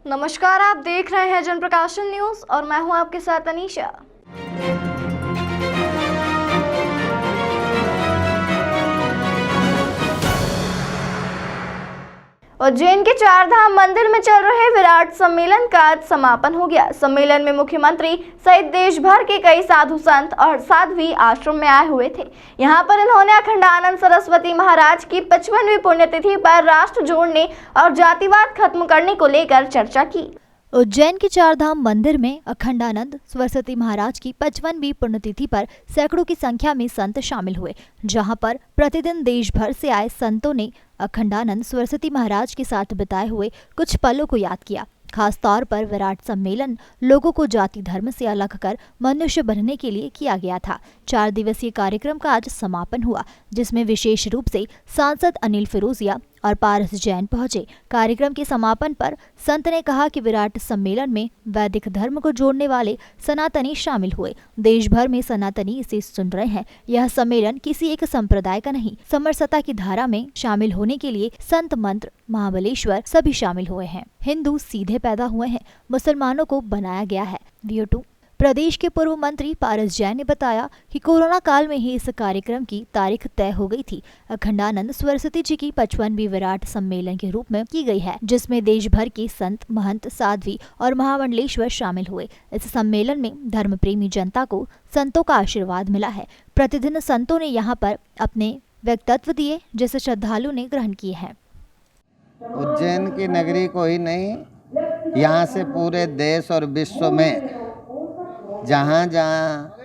नमस्कार, आप देख रहे हैं जनप्रकाशन न्यूज और मैं हूं आपके साथ अनीशा। उज्जैन के चारधाम मंदिर में चल रहे विराट सम्मेलन का आज समापन हो गया। सम्मेलन में मुख्यमंत्री सहित देश भर के कई साधु संत और साध्वी आश्रम में आए हुए थे। यहां पर इन्होंने अखंडानंद सरस्वती महाराज की 55वीं पुण्यतिथि पर राष्ट्र जोड़ने और जातिवाद खत्म करने को लेकर चर्चा की। उज्जैन के चारधाम मंदिर में अखंडानंद सरस्वती महाराज की 55वीं पुण्यतिथि पर सैकड़ों की संख्या में संत शामिल हुए, जहां पर प्रतिदिन देश भर से आए संतों ने अखंडानंद सरस्वती महाराज के साथ बिताए हुए कुछ पलों को याद किया। खास तौर पर विराट सम्मेलन लोगों को जाति धर्म से अलग कर मनुष्य बनने के लिए किया गया था। 4 दिवसीय कार्यक्रम का आज समापन हुआ, जिसमें विशेष रूप से सांसद अनिल फिरोजिया और पारस जैन पहुंचे। कार्यक्रम के समापन पर संत ने कहा कि विराट सम्मेलन में वैदिक धर्म को जोड़ने वाले सनातनी शामिल हुए। देश भर में सनातनी इसे सुन रहे हैं। यह सम्मेलन किसी एक संप्रदाय का नहीं, समरसता की धारा में शामिल होने के लिए संत मंत्र महाबलेश्वर सभी शामिल हुए हैं। हिंदू सीधे पैदा हुए हैं, मुसलमानों को बनाया गया है। VO2 प्रदेश के पूर्व मंत्री पारस जैन ने बताया कि कोरोना काल में ही इस कार्यक्रम की तारीख तय हो गई थी। अखंडानंद सरस्वती जी की 55वीं विराट सम्मेलन के रूप में की गई है, जिसमें देश भर के संत, महंत, साध्वी और महामंडलेश्वर शामिल हुए। इस सम्मेलन में धर्म प्रेमी जनता को संतों का आशीर्वाद मिला है। प्रतिदिन संतों ने यहाँ पर अपने वक्तव्य दिए, जिसे श्रद्धालु ने ग्रहण किए हैं। उज्जैन की नगरी को ही नहीं, यहाँ से पूरे देश और विश्व में जहाँ जहाँ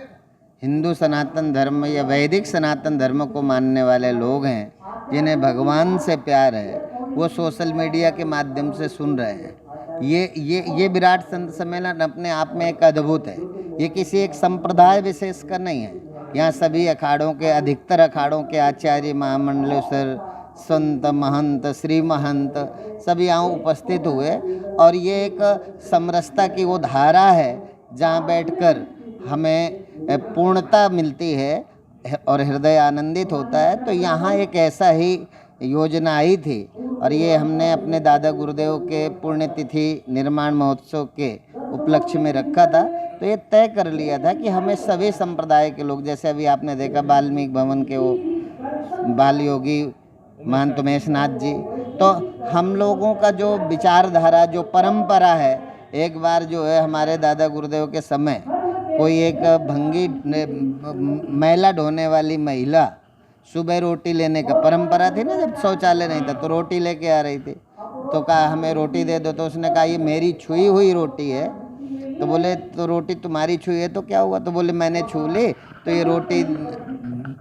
हिंदू सनातन धर्म या वैदिक सनातन धर्म को मानने वाले लोग हैं, जिन्हें भगवान से प्यार है, वो सोशल मीडिया के माध्यम से सुन रहे हैं। ये विराट संत सम्मेलन अपने आप में एक अद्भुत है। ये किसी एक संप्रदाय विशेष का नहीं है। यहाँ सभी अखाड़ों के, अधिकतर अखाड़ों के आचार्य, महामंडलेश्वर, संत, महंत, श्री महंत सभी यहाँ उपस्थित हुए और ये एक समरसता की वो धारा है जहाँ बैठकर हमें पूर्णता मिलती है और हृदय आनंदित होता है। तो यहाँ एक ऐसा ही योजना आई थी और ये हमने अपने दादा गुरुदेव के पुण्यतिथि निर्माण महोत्सव के उपलक्ष्य में रखा था। तो ये तय कर लिया था कि हमें सभी संप्रदाय के लोग, जैसे अभी आपने देखा वाल्मीकि भवन के वो बाल योगी महंत उमेश नाथ जी, तो हम लोगों का जो विचारधारा, जो परंपरा है, एक बार जो है हमारे दादा गुरुदेव के समय कोई एक भंगी मैला ढोने वाली महिला सुबह रोटी लेने का परंपरा थी ना, जब शौचालय नहीं था तो रोटी लेके आ रही थी। तो कहा हमें रोटी दे दो, तो उसने कहा ये मेरी छुई हुई रोटी है। तो बोले तो रोटी तुम्हारी छुई है तो क्या हुआ? तो बोले मैंने छू ली तो ये रोटी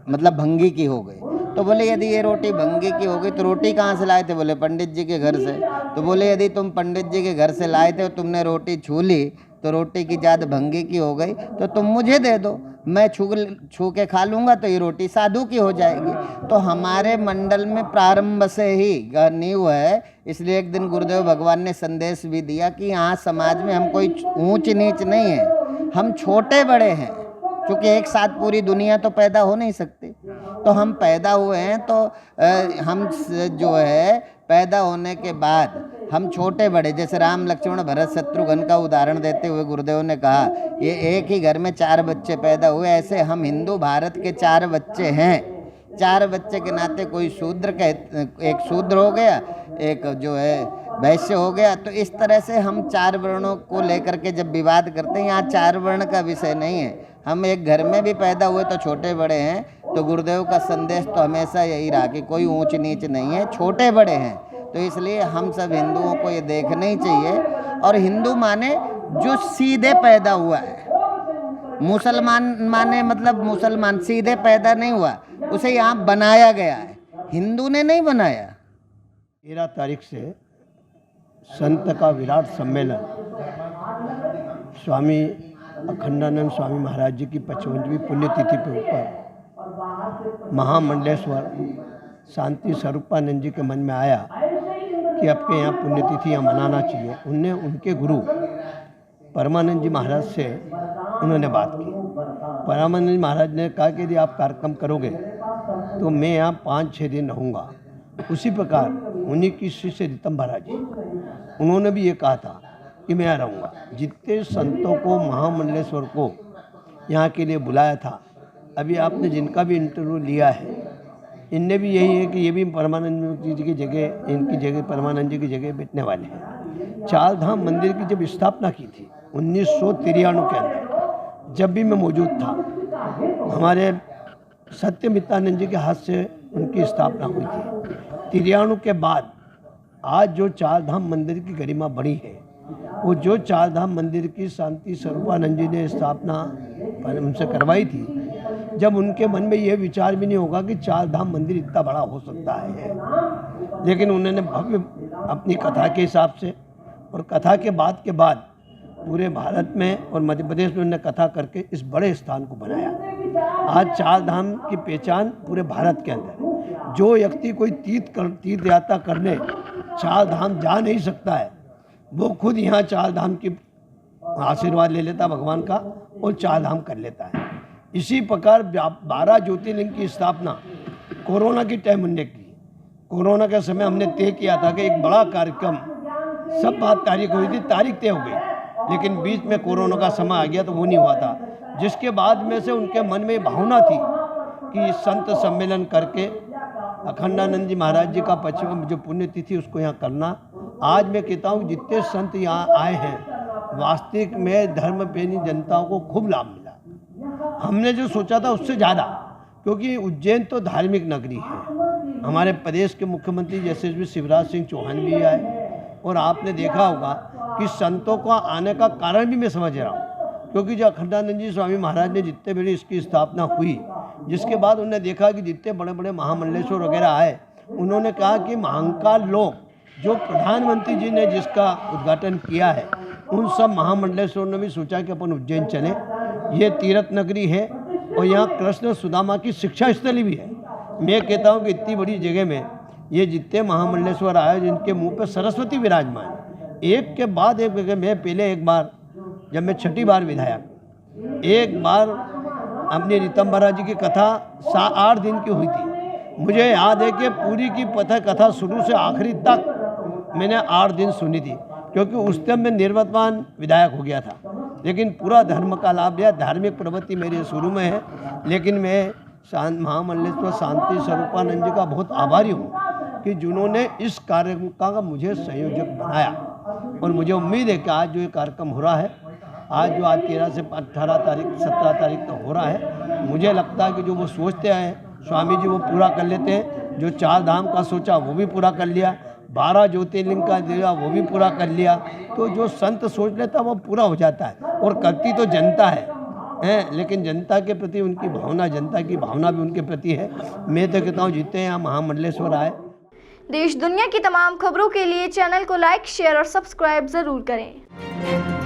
मतलब भंगी की हो गई। तो बोले यदि ये रोटी भंगी की हो गई तो रोटी कहाँ से लाए थे? बोले पंडित जी के घर से। तो बोले यदि तुम पंडित जी के घर से लाए थे और तुमने रोटी छू ली तो रोटी की जात भंगी की हो गई, तो तुम मुझे दे दो, मैं छू के खा लूँगा तो ये रोटी साधु की हो जाएगी। तो हमारे मंडल में प्रारंभ से ही नींव है। इसलिए एक दिन गुरुदेव भगवान ने संदेश भी दिया कि यहाँ समाज में हम कोई ऊंच नीच नहीं है, हम छोटे बड़े हैं। क्योंकि एक साथ पूरी दुनिया तो पैदा हो नहीं सकती, तो हम पैदा हुए हैं तो हम जो है पैदा होने के बाद हम छोटे बड़े, जैसे राम लक्ष्मण भरत शत्रुघ्न का उदाहरण देते हुए गुरुदेव ने कहा ये एक ही घर में 4 बच्चे पैदा हुए, ऐसे हम हिंदू भारत के 4 बच्चे हैं। 4 बच्चे के नाते कोई शूद्र का एक शूद्र हो गया, एक जो है वैश्य हो गया। तो इस तरह से हम 4 वर्णों को लेकर के जब विवाद करते हैं, यहाँ 4 वर्ण का विषय नहीं है। हम एक घर में भी पैदा हुए तो छोटे बड़े हैं। तो गुरुदेव का संदेश तो हमेशा यही रहा कि कोई ऊंच नीच नहीं है, छोटे बड़े हैं। तो इसलिए हम सब हिंदुओं को ये देखना ही चाहिए। और हिंदू माने जो सीधे पैदा हुआ है, मुसलमान माने मतलब मुसलमान सीधे पैदा नहीं हुआ, उसे यहाँ बनाया गया है, हिंदू ने नहीं बनाया। 13 तारीख से संत का विराट सम्मेलन स्वामी अखंडानंद स्वामी महाराज जी की 55वीं पुण्यतिथि के ऊपर महामंडलेश्वर शांति स्वरूपानंद जी के मन में आया कि आपके यहाँ पुण्यतिथि यहाँ मनाना चाहिए। उनने उनके गुरु परमानंद जी महाराज से उन्होंने बात की। परमानंद जी महाराज ने कहा कि यदि आप कार्यक्रम करोगे तो मैं यहाँ 5-6 दिन रहूँगा। उसी प्रकार उन्हीं की शिष्य रितम महाराज जी, उन्होंने भी ये कहा था कि मैं यहाँ रहूँगा। जितने संतों को, महामंडलेश्वर को यहाँ के लिए बुलाया था, अभी आपने जिनका भी इंटरव्यू लिया है, इनने भी यही है कि ये भी परमानंद जी की जगह, इनकी जगह, परमानंद जी की जगह बैठने वाले हैं। चार धाम मंदिर की जब स्थापना की थी 1993 के अंदर, जब भी मैं मौजूद था, हमारे सत्यमित्रानंद जी के हाथ से उनकी स्थापना हुई थी। 93 के बाद आज जो चार धाम मंदिर की गरिमा बढ़ी है, वो जो चार धाम मंदिर की शांति स्वरूपानंद जी ने स्थापना उनसे करवाई थी, जब उनके मन में ये विचार भी नहीं होगा कि चार धाम मंदिर इतना बड़ा हो सकता है, लेकिन उन्होंने भव्य अपनी कथा के हिसाब से और कथा के बाद पूरे भारत में और मध्य प्रदेश में उन्होंने कथा करके इस बड़े स्थान को बनाया। आज चार धाम की पहचान पूरे भारत के अंदर, जो व्यक्ति कोई तीर्थ यात्रा करने चार धाम जा नहीं सकता है, वो खुद यहाँ चार धाम की आशीर्वाद ले लेता भगवान का और चार धाम कर लेता है। इसी प्रकार 12 ज्योतिर्लिंग की स्थापना कोरोना की टाइम हमने की। कोरोना के समय हमने तय किया था कि एक बड़ा कार्यक्रम, सब बात तारीख हुई थी, तारीख तय हो गई, लेकिन बीच में कोरोना का समय आ गया तो वो नहीं हुआ था। जिसके बाद में से उनके मन में भावना थी कि संत सम्मेलन करके अखंडानंद जी महाराज जी का 25वां जो पुण्यतिथि उसको यहाँ करना। आज मैं कहता हूँ जितने संत यहाँ आए हैं, वास्तविक में धर्म प्रेमी जनताओं को खूब लाभ मिला। हमने जो सोचा था उससे ज़्यादा, क्योंकि उज्जैन तो धार्मिक नगरी है। हमारे प्रदेश के मुख्यमंत्री यशस्वी शिवराज सिंह चौहान भी आए, और आपने देखा होगा कि संतों का आने का कारण भी मैं समझ रहा हूँ, क्योंकि जो अखंडानंद जी स्वामी महाराज ने जितने बड़ी इसकी स्थापना हुई, जिसके बाद उन्होंने देखा कि जितने बड़े बड़े महामंडलेश्वर वगैरह आए, उन्होंने कहा कि महाकाल लोग जो प्रधानमंत्री जी ने जिसका उद्घाटन किया है, उन सब महामंडलेश्वर ने भी सोचा कि अपन उज्जैन चले। ये तीर्थ नगरी है और यहाँ कृष्ण सुदामा की शिक्षा स्थली भी है। मैं कहता हूँ कि इतनी बड़ी जगह में ये जितने महामंडलेश्वर आए, जिनके मुंह पे सरस्वती विराजमान, एक के बाद एक जगह। मैं पहले एक बार, जब मैं 6ठी बार विधायक, एक बार अपनी रीतम्बरा जी की कथा 8 दिन की हुई थी। मुझे याद है कि पूरी की कथा शुरू से आखिरी तक मैंने 8 दिन सुनी थी, क्योंकि उस टाइम मैं निर्वर्तमान विधायक हो गया था। लेकिन पूरा धर्म का लाभ लिया, धार्मिक प्रवृत्ति मेरी शुरू में है, लेकिन मैं महामंडलेश्वर शांति स्वरूपानंद जी का बहुत आभारी हूँ कि जिन्होंने इस कार्यक्रम का मुझे संयोजक बनाया। और मुझे उम्मीद है कि आज जो ये कार्यक्रम हो रहा है, आज जो 13 से 18 तारीख 17 तारीख तक हो रहा है, मुझे लगता है कि जो वो सोचते हैं स्वामी जी वो पूरा कर लेते हैं। जो चार धाम का सोचा वो भी पूरा कर लिया, 12 ज्योतिर्लिंग का दिया वो भी पूरा कर लिया। तो जो संत सोच लेता वो पूरा हो जाता है, और करती तो जनता है, लेकिन जनता के प्रति उनकी भावना, जनता की भावना भी उनके प्रति है। मैं तो कहता हूँ जितने यहाँ महामंडलेश्वर आए। देश दुनिया की तमाम खबरों के लिए चैनल को लाइक, शेयर और सब्सक्राइब जरूर करें।